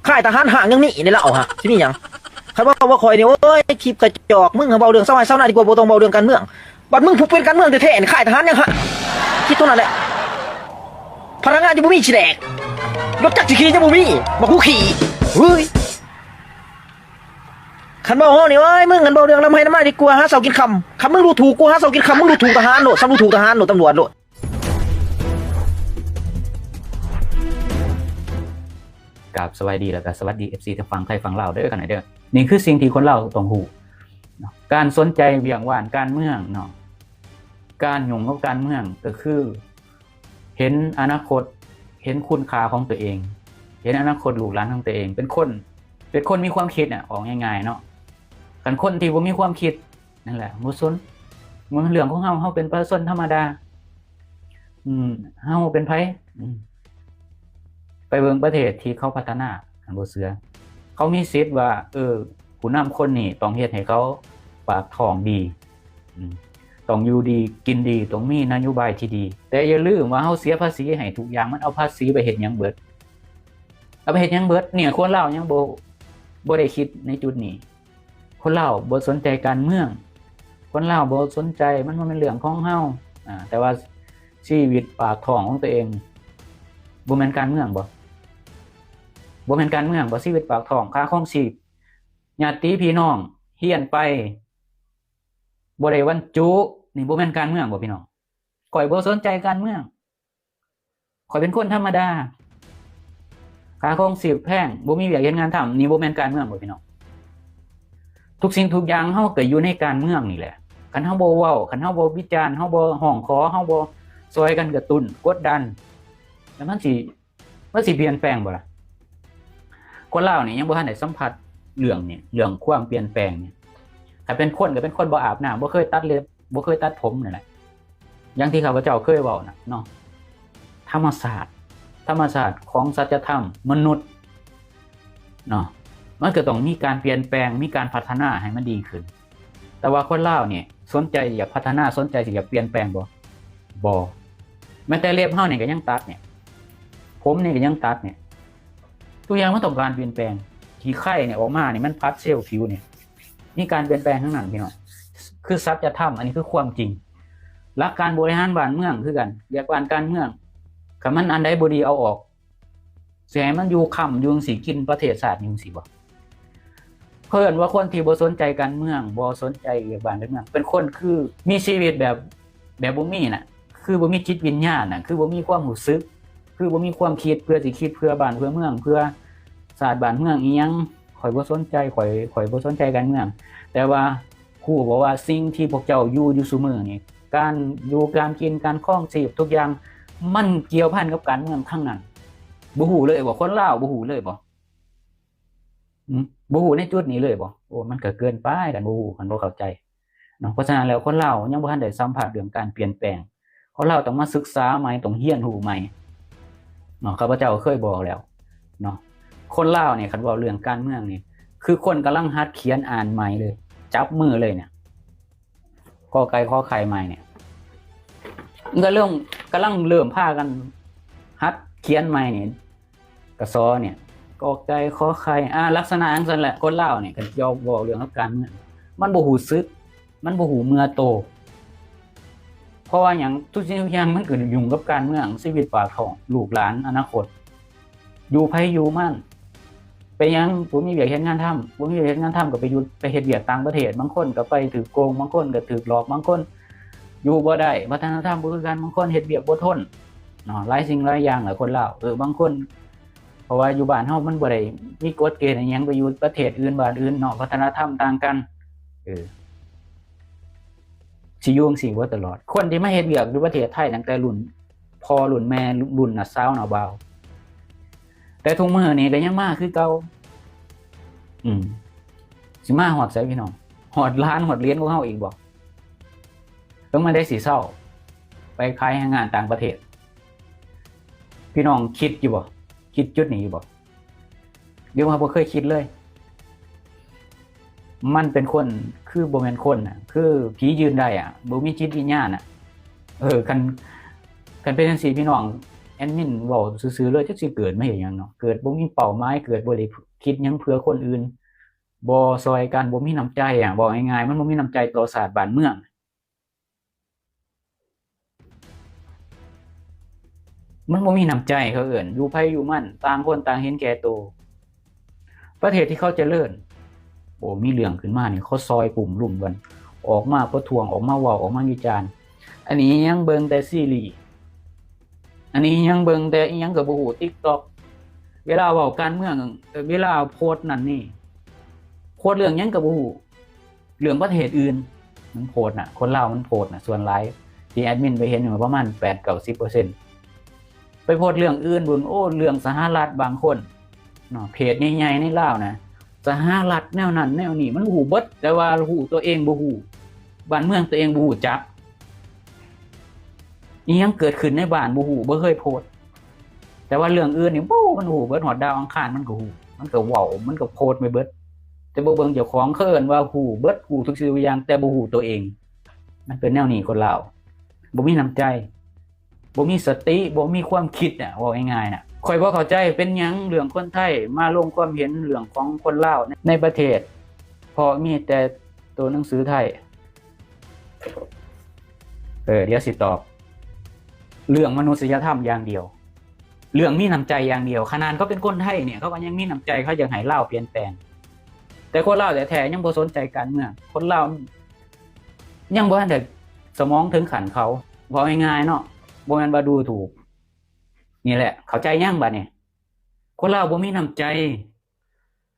ค่ายทหารห่างยังมีนี่ละเอาฮะที่นี่ยังใครว่าคอยนี่โอ้ยคลิปกระจอกมึงเบาเรื่องเศร้าให้เศร้าหน้าดีกว่าบ่ต้องเบาเรื่องการเมืองบัดมึงผูกเป็นการเมืองแท้ๆค่ายทหารยังฮะคิดตัวนั้นแหละพนักงานจะบ่มีฉีแดกรถจักรขี่จะบ่มีบ่คู่ขี่เฮ้ยขันเบาห้องนี่เอ้ยมึงกันเบาเรื่องลำให้น้ำไม้ดีกว่าหาเสากินคำมึงดูถูกกูหาเสากินคำมึงดูถูกทหารโหลดซ้ำดูถูกทหารโหลดตำรวจโหลดกับสวัสดีแล้วก็สวัสดี FC ที่ฟังไทยฟังลาวเด้อกันหน่อยเด้อนี่คือสิ่งที่คนเราต้องรู้การสนใจเบี่ยงว่านการเมืองเนาะการยุ่งกับการเมืองก็คือเห็นอนาคตเห็นคุณค่าของตัวเองเห็นอนาคตลูกหลานของตัวเองเป็นคนมีความคิดออกง่ายๆเนาะกันคนที่บ่มีความคิดนั่นแหละบ่สนมันเรื่องของเฮาเป็นประชาชนธรรมดาเฮาเป็นไผไปเบิ่งประเทศที่เขาพัฒนาบ่เสือเขามีสิทธิ์ว่าผู้นำคนนี้ต้องเฮ็ดให้เขาปากท้องดีต้องอยู่ดีกินดีต้องมีนโยบายที่ดีแต่อย่าลืมว่าเฮาเสียภาษีให้ทุกอย่างมันเอาภาษีไปเฮ็ดหยังเบิดเอาไปเฮ็ดหยังเบิดเนี่ยคนลาวยังบ่ได้คิดในจุดนี้คนลาวบ่สนใจการเมืองคนลาวบ่สนใจมันบ่แม่นเรื่องของเฮาแต่ว่าชีวิตปากท้องของตัวเองบ่แม่นการเมืองบ่แม่นการเมืองบ่ชีวิตปากท้องค่าครองชีพญาติพี่น้องเฮียนไปบ่ได้วันจุนี่บ่แม่นการเมืองบ่พี่น้องข่อยบ่สนใจการเมืองข่อยเป็นคนธรรมดาค่าครองชีพแพงบ่มีเวียกเฮ็ดงานทำนี่บ่แม่นการเมืองบ่พี่น้องทุกสิ่งทุกอย่างเฮาก็อยู่ในการเมืองนี่แหละคันเฮาบ่เว้าคันเฮาบ่วิจารณ์เฮาบ่ฮ้องขอเฮาบ่ช่วยกันกระตุ้นกดดันแล้วมันสิเปลี่ยนแปลงบ่ล่ะคนลาวนี่ยังบ่ทันได้สัมผัสเรื่องความเปลี่ยนแปลงเนี่ยถ้าเป็นคนก็เป็นคนบ่อาบน้ำบ่เคยตัดเล็บบ่เคยตัดผมนั่นแหละอย่างที่ข้าพเจ้าเคยเว้าน่ะเนาะธรรมศาสตร์ของสัจธรรมมนุษย์เนาะมันก็ต้องมีการเปลี่ยนแปลงมีการพัฒนาให้มันดีขึ้นแต่ว่าคนลาวเนี่ยสนใจอยากพัฒนาสนใจอยากเปลี่ยนแปลงบ่แม้แต่เล็บเฮานี่ก็ยังตัดเนี่ยผมนี่ก็ยังตัดเนี่ยทุกอย่างมันต้องการเปลี่ยนแปลงขี้ไข่เนี่ยออกมาเนี่ยมันพัดเซลล์ผิวเนี่ยนี่การเปลี่ยนแปลงทั้งนั้นพี่น้องคือสัจธรรมอันนี้คือความจริงหลักการบริหารบ้านเมืองคือกันเรียกว่าการเมืองคันมันอันใดบ่ดีเอาออกสิให้มันอยู่ค่ำอยู่จังซี่กินประเทศชาติอยู่จังซี่บ่เพิ่นว่าคนที่บ่สนใจการเมืองบ่สนใจเรียกบ้านเมืองเป็นคนคือมีชีวิตแบบบ่มีน่ะคือบ่มีจิตวิญญาณน่ะคือบ่มีความรู้สึกคือบ่มีความคิดเพื่อสิคิดเพื่อบ้านเพื่อเมืองเพื่อชาติบ้านเมืองอีหยังข่อยบ่สนใจข่อยบ่สนใจการเมืองแต่ว่าครูบอกว่าสิ่งที่พวกเจ้าอยู่ซุมื้อนี่การอยู่การกินการครองชีพทุกอย่างมันเกี่ยวพันกับการเมืองทั้งนั้นบ่ฮู้เลยบ่คนลาวบ่ฮู้เลยบ่บ่ฮู้ในจุดนี้เลยบ่โอ้มันก็เกินไปกันบ่ฮู้กันบ่เข้าใจเนาะเพราะฉะนั้นแล้วคนลาวยังบ่ทันได้สัมผัสเรื่องการเปลี่ยนแปลงคนลาวต้องมาศึกษาใหม่ต้องเรียนรู้ใหม่เนาะข้าพเจ้าเคยบอกแล้วเนาะคนลาวเนี่ยคันเว้าเรื่องการเมืองนี่คือคนกำลังหัดเขียนอ่านใหม่เลยจับมือเลยเนี่ยกอไก่ขอไข่ใหม่เนี่ยก็กำลังเริ่มพากันหัดเขียนใหม่นี่กระซอเนี่ยกอไก่ขอไข่ลักษณะจังซั่นแหละคนลาวเนี่ยก็ยอมบอกเรื่องของการเมืองมันบ่ฮู้สึกมันบ่ฮู้เมื่อโตเพราะว่าหยังทุกสิ่งทุกอย่างมันก็ยุ่งกับการเมืองชีวิตปากท้องลูกหลานอนาคตอยู่ไผอยู่มันไปยังบ่มีเวียกเฮ็ดงานทำบ่มีเวียกเฮ็ดงานทำก็ไปอยู่ไปเฮ็ดเวียกต่างประเทศบางคนก็ไปถูกโกงบางคนก็ถูกหลอกบางคนอยู่บ่ได้วัฒนธรรมบ่คือกันบางคนเฮ็ดเวียกบ่ทนเนาะหลายสิ่งหลายอย่างแหละคนลาวบางคนเพราะว่าอยู่บ้านเฮามันบ่ได้มีกฎเกณฑ์อิหยังไปอยู่ประเทศอื่นบ้านอื่นเนาะวัฒนธรรมต่างกันสิอยู่จังซี่บ่ตลอดคนที่มาเฮ็ดเวียกอยู่ประเทศไทยตั้งแต่รุ่นพ่อรุ่นแม่รุ่นน่ะสาวน่ะบ่าวแต่ทุกมื้อนี้ก็ยังมาคือเก่าสิมาฮอดไสพี่น้องฮอดล้านฮอดเหรียญของเฮาอีกบ่ต้องมาได้สิเซาไปขายงานต่างประเทศพี่น้องคิดอยู่บ่คิดจุดนี้อยู่บ่เดี๋ยวว่าบ่เคยคิดเลยมันเป็นคนคือบ่แม่นคนน่ะคือผียืนได้บ่มีจิตวิญญาณน่ะคันเป็นจังซี่พี่น้องแอ ดมินเว้าซื่อๆเลยจักสิเกิดมาเฮ็ดหยังเนาะเกิดบ่มีเป้าหมายเกิดบ่ได้คิดหยังเพื่อคนอื่นบ่ซอยกันบ่มีน้ำใจบอกง่ายๆมันบ่มีน้ำใจต่อชาติบ้านเมืองมันบ่มีน้ำใจเขาเอิ้นอยู่ไผอยู่มันต่างคนต่างเห็นแก่ตัวประเทศที่เขาเจริญโอ้มีเรื่องขึ้นมานี่เขาซอยกลุ่มรุ่มกันออกมาประท้วงออกมาเว้าออกมาวิจารณ์อันนี้ยังเบิ่งแต่ซีรีส์อันนี้ยังเบิ่งแต่อีหยังก็บ่ฮู้ TikTok เวลาเว้าการเมืองเวลาโพสต์นั่นนี่โพสต์เรื่องหยังก็บ่ฮู้เรื่องประเทศอื่นมันโพสต์น่ะคนลาวมันโพสต์น่ะส่วนหลายที่แอดมินไปเห็นอยู่ประมาณ 8-90% ไปโพสต์เรื่องอื่นบุญโอ้เรื่องสหรัฐบางคนเนาะเพจใหญ่ๆในลาวนะสหรัฐแนวนั้นแนวนี้มันฮู้เบิดแต่ว่าฮู้ตัวเองบ่ฮู้บ้านเมืองตัวเองบ่ฮู้จักอีหยังเกิดขึ้นในบ้านบ่ฮู้บ่เคยโพสต์แต่ว่าเรื่องอื่นนี่มันฮู้เบิดฮอดดาวอังคารมันก็ฮู้มันก็เว้ามันก็โพสต์ไปเบิดแต่บ่เบิ่งเจ้าของเคิ้นว่าฮู้เบิดฮู้ทุกสิ่งทุกอย่างแต่บ่ฮู้ตัวเองมันเป็นแนวนี้คนลาวบ่มีน้ำใจบ่มีสติบ่มีความคิดน่ะว่าง่ายๆน่ะข่อยบ่เข้าใจเป็นหยังเรื่องคนไทยมาลงความเห็นเรื่องของคนลาวในประเทศเพราะมีแต่ตัวหนังสือไทยเดี๋ยวสิตอบเรื่องมนุษยธรรมอย่างเดียวเรื่องมีน้ำใจอย่างเดียวขนาดเขาเป็นคนไทยเนี่ยเขาก็ยังมีน้ำใจเขาอยากให้ลาวเปลี่ยนแปลงแต่คนลาวแท้ๆยังบ่สนใจการเมืองคนลาวยังบ่ทันได้สมองถึงขันเขาว่าง่ายๆเนาะบ่แม่นว่าดูถูกนี่แหละเข้าใจยังบัดนี้คนลาวบ่มีน้ำใจ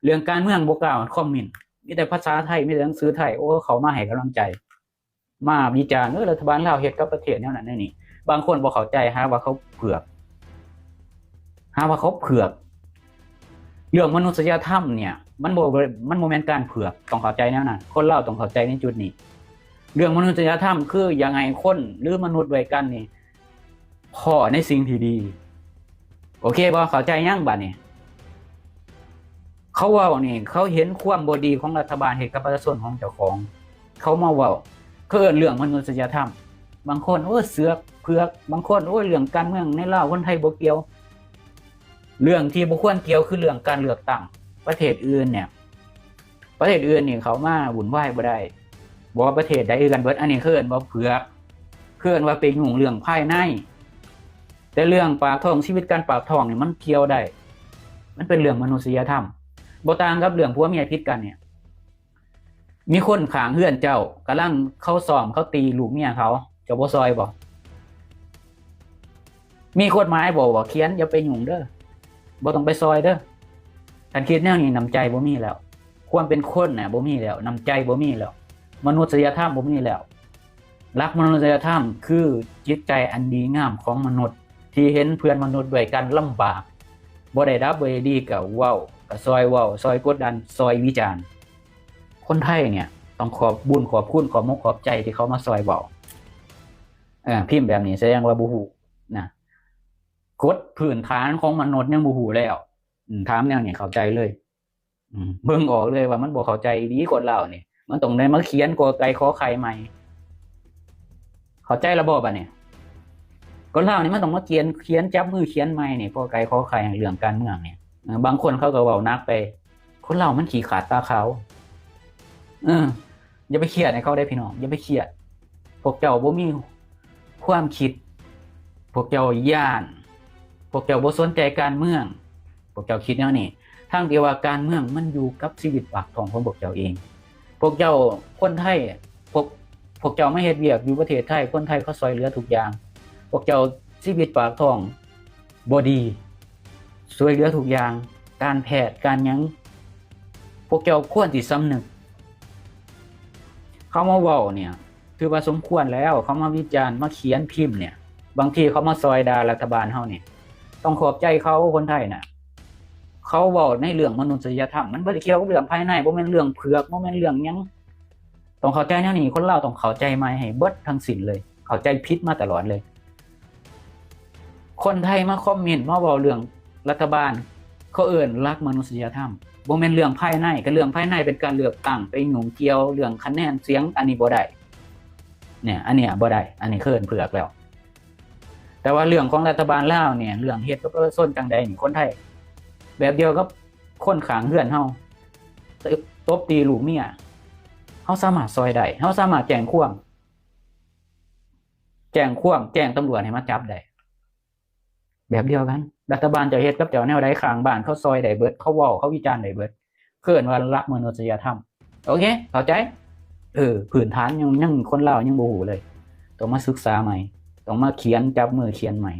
เรื่องการเมืองบ่กล้าคอมเมนต์มีแต่ภาษาไทยมีแต่หนังสือไทยโอ้เขามาให้กำลังใจมาวิจารณ์รัฐบาลลาวเฮ็ดกับประเทศแนวนั้นแนวนี้บางคนบ่เข้าใจหาว่าเขาเผือกเรื่องมนุษยธรรมเนี่ยมันบ่แม่นการเผือกต้องเข้าใจแนวนั้นคนลาวต้องเข้าใจในจุดนี้เรื่องมนุษยธรรมคือยังไงคนหรือมนุษย์ด้วยกันนี่พอในสิ่งที่ดีโอเคบ่เข้าใจยังบัดนี้เขาเว้านี่เขาเห็นความบ่ดีของรัฐบาลเฮ็ดกับประชาชนของเจ้าของเขามาเว้าคือเรื่องมนุษยธรรมบางคนโอ้เสือกเผือกบางคนโอ้เรื่องการเมืองในลาวคนไทยบ่เกี่ยวเรื่องที่บ่ควรเกี่ยวคือเรื่องการเลือกตั้งประเทศอื่นนี่เขามาวุ่นวายบ่ได้บ่ว่าประเทศใดกันเบิดอันนี้คือเอิ้นว่าเผือกคือเอิ้นว่าไปยุ่งเรื่องภายในแต่เรื่องปากท้องชีวิตการปากท้องนี่มันเกี่ยวได้มันเป็นเรื่องมนุษยธรรมบ่ต่างกับเรื่องผัวเมียผิดกันเนี่ยมีคนข้างเฮือนเจ้ากำลังเขาซ้อมเขาตีลูกเมียเขาเจ้าบ่ซอยบ่มีกฎหมายบอกว่าเขียนอย่าไปยุ่งเด้อบ่ต้องไปซอยเด้อคันคิดแนวนี้น้ำใจบ่มีแล้วความเป็นคนน่ะบ่มีแล้วน้ำใจบ่มีแล้วมนุษยธรรมบ่มีแล้วหลักมนุษยธรรมคือจิตใจอันดีงามของมนุษย์ที่เห็นเพื่อนมนุษย์ด้วยกันลำบากบ่ได้รับบ่ได้ดีก็เว้าก็ซอยเว้าซอยกดดันซอยวิจารณ์คนไทยเนี่ยต้องขอบบุญขอบคุณขอบมกขอบใจที่เขามาซอยเว้าพิมพ์แบบนี้แสดงว่าบ่ฮู้นะกฎพื้นฐานของมนุษย์ยังบ่ฮู้แล้วถามแนวนี้เข้าใจเลยเบิ่งออกเลยว่ามันบ่เข้าใจดีคนลาวนี่มันต้องได้มาเขียนกอไก่ขอไข่ใหม่เข้าใจระบบอ่ะเนี่ยคนลาวนี่มันต้องมาเขียนจับมือเขียนใหม่นี่กอไก่ขอไข่เรื่องการเมืองเนี่ยบางคนเขาก็เว้านักไปคนลาวมันขี้ขาดตาขาวอย่าไปเครียดให้เขาได้พี่น้องอย่าไปเครียดพวกเจ้าบ่มีความคิดพวกเจ้าย่านพวกเจ้าบ่สนใจการเมืองพวกเจ้าคิดแนวนี้ทั้งที่ว่าการเมืองมันอยู่กับชีวิตปากท้องของพวกเจ้าเองพวกเจ้าคนไทยพวกเจ้าไม่เฮ็ดเวียกอยู่ประเทศไทยคนไทยเขาช่วยเหลือทุกอย่างพวกเจ้าชีวิตปากท้องบ่ดีช่วยเหลือทุกอย่างการแพทย์การหยังพวกเจ้าควรสิสำนึกเขามาเว้าเนี่ยถือว่าสมควรแล้วเขามาวิจารณ์มาเขียนพิมพ์เนี่ยบางทีเขามาซอยด่ารัฐบาลเฮานี่ต้องขอบใจเขาคนไทยน่ะเขาเว้าในเรื่องมนุษยธรรมมันบ่ได้เกี่ยวกับเรื่องภายในบ่แม่นเรื่องเผือกบ่แม่นเรื่องหยังต้องเข้าใจแนวนี้คนลาวต้องเข้าใจใหม่ให้เบิดทั้งสิ้นเลยเข้าใจผิดมาตลอดเลยคนไทยมาคอมเมนต์มาเว้าเรื่องรัฐบาลเขาเอิ้นรักมนุษยธรรมบ่แม่นเรื่องภายในก็เรื่องภายในเป็นการเลือกตั้งไปยุ่งเกี่ยวเรื่องคะแนนเสียงอันนี้บ่ได้เนี่ยอันเนี้ยบ่ได้อันนี้เคิ้นเผือกแล้ว แต่ว่าเรื่องของรัฐบาลลาวเนี่ยเรื่องเฮ็ดกับประชาชนจังใดนี่คนไทยแบบเดียวกับคนข้างเฮือนเฮาตบตีลูกเมียเฮาสามารถซอยได้เฮาสามารถแจ้งความแจ้งตำรวจให้มาจับได้แบบเดียวกันรัฐบาลจะเฮ็ดกับเจ้าแนวใดข้างบ้านเขาซอยได้เบิดเขาเว้าเขาวิจารณ์ได้เบิดเคิ้นว่ารักมนุษยธรรมโอเคเข้าใจพื้นฐานยังคนลาวยังบ่ฮู้เลยต้องมาศึกษาใหม่ต้องมาเขียนจับมือเขียนใหม่